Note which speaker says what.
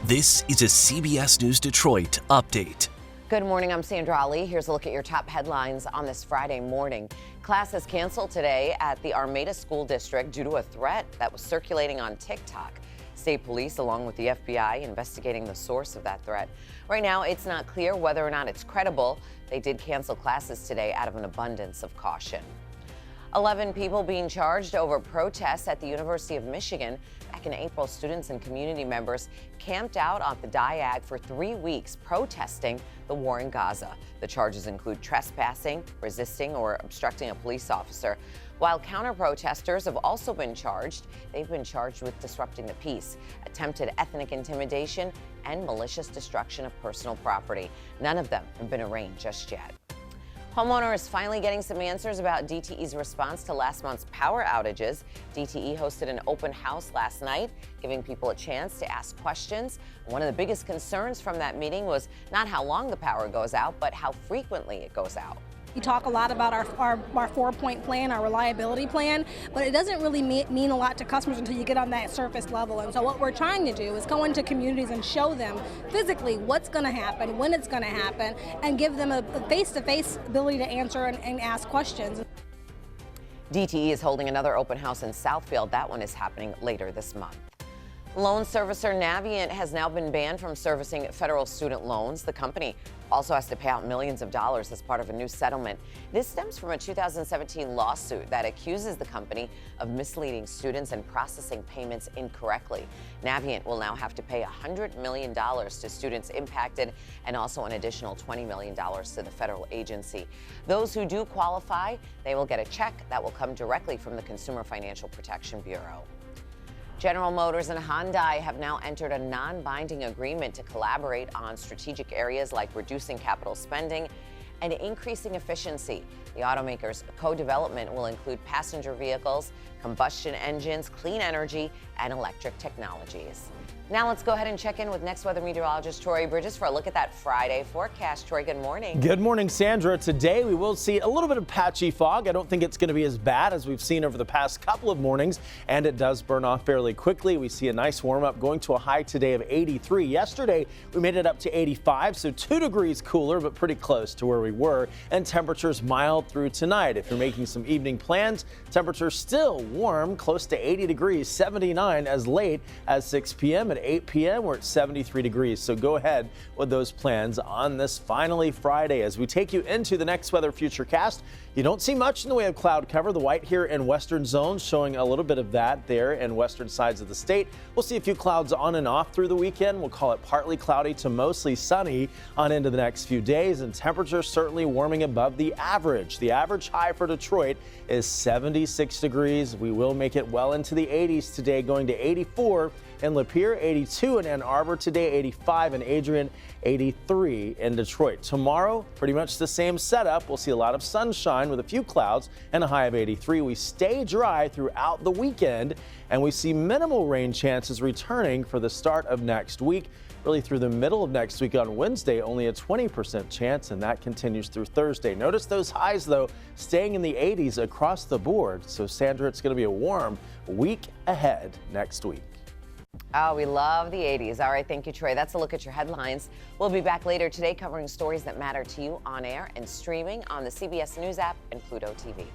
Speaker 1: This is a CBS News Detroit update.
Speaker 2: Good morning, I'm Sandra Ali. Here's a look at your top headlines on this Friday morning. Class is canceled today at the Armada School District due to a threat that was circulating on TikTok. State police, along with the FBI, investigating the source of that threat. Right now, it's not clear whether or not it's credible. They did cancel classes today out of an abundance of caution. 11 people being charged over protests at the University of Michigan. Back in April, students and community members camped out on the Diag for 3 weeks protesting the war in Gaza. The charges include trespassing, resisting, or obstructing a police officer. While counter-protesters have also been charged, they've been charged with disrupting the peace, attempted ethnic intimidation, and malicious destruction of personal property. None of them have been arraigned just yet. Homeowners finally getting some answers about DTE's response to last month's power outages. DTE hosted an open house last night, giving people a chance to ask questions. One of the biggest concerns from that meeting was not how long the power goes out, but how frequently it goes out.
Speaker 3: We talk a lot about our 4-point plan, our reliability plan, but it doesn't really mean a lot to customers until you get on that surface level. And so what we're trying to do is go into communities and show them physically what's going to happen, when it's going to happen, and give them a face-to-face ability to answer and ask questions.
Speaker 2: DTE is holding another open house in Southfield. That one is happening later this month. Loan servicer Navient has now been banned from servicing federal student loans. The company also has to pay out millions of dollars as part of a new settlement. This stems from a 2017 lawsuit that accuses the company of misleading students and processing payments incorrectly. Navient will now have to pay $100 million to students impacted and also an additional $20 million to the federal agency. Those who do qualify, they will get a check that will come directly from the Consumer Financial Protection Bureau. General Motors and Hyundai have now entered a non-binding agreement to collaborate on strategic areas like reducing capital spending and increasing efficiency. The automakers' co-development will include passenger vehicles, combustion engines, clean energy, and electric technologies. Now let's go ahead and check in with next weather meteorologist Troy Bridges for a look at that Friday forecast. Troy, good morning.
Speaker 4: Good morning, Sandra. Today we will see a little bit of patchy fog. I don't think it's going to be as bad as we've seen over the past couple of mornings, and it does burn off fairly quickly. We see a nice warm up going to a high today of 83. Yesterday we made it up to 85, so 2 degrees cooler, but pretty close to where we were, and temperatures mild through tonight. If you're making some evening plans, temperatures still warm, close to 80 degrees, 79 as late as 6 p.m. At 8 p.m. we're at 73 degrees, so go ahead with those plans on this finally Friday. As we take you into the next weather futurecast, you don't see much in the way of cloud cover. The white here in western zones showing a little bit of that there in western sides of the state. We'll see a few clouds on and off through the weekend. We'll call it partly cloudy to mostly sunny on into the next few days, and temperatures certainly warming above the average. The average high for Detroit is 76 degrees. We will make it well into the 80s today, going to 84 in Lapeer, 82 in Ann Arbor today, 85 in Adrian, 83 in Detroit. Tomorrow, pretty much the same setup. We'll see a lot of sunshine with a few clouds and a high of 83. We stay dry throughout the weekend, and we see minimal rain chances returning for the start of next week. Really through the middle of next week on Wednesday, only a 20% chance, and that continues through Thursday. Notice those highs, though, staying in the 80s across the board. So, Sandra, it's going to be a warm week ahead next week.
Speaker 2: Oh, we love the 80s. All right, thank you, Troy. That's a look at your headlines. We'll be back later today covering stories that matter to you on air and streaming on the CBS News app and Pluto TV.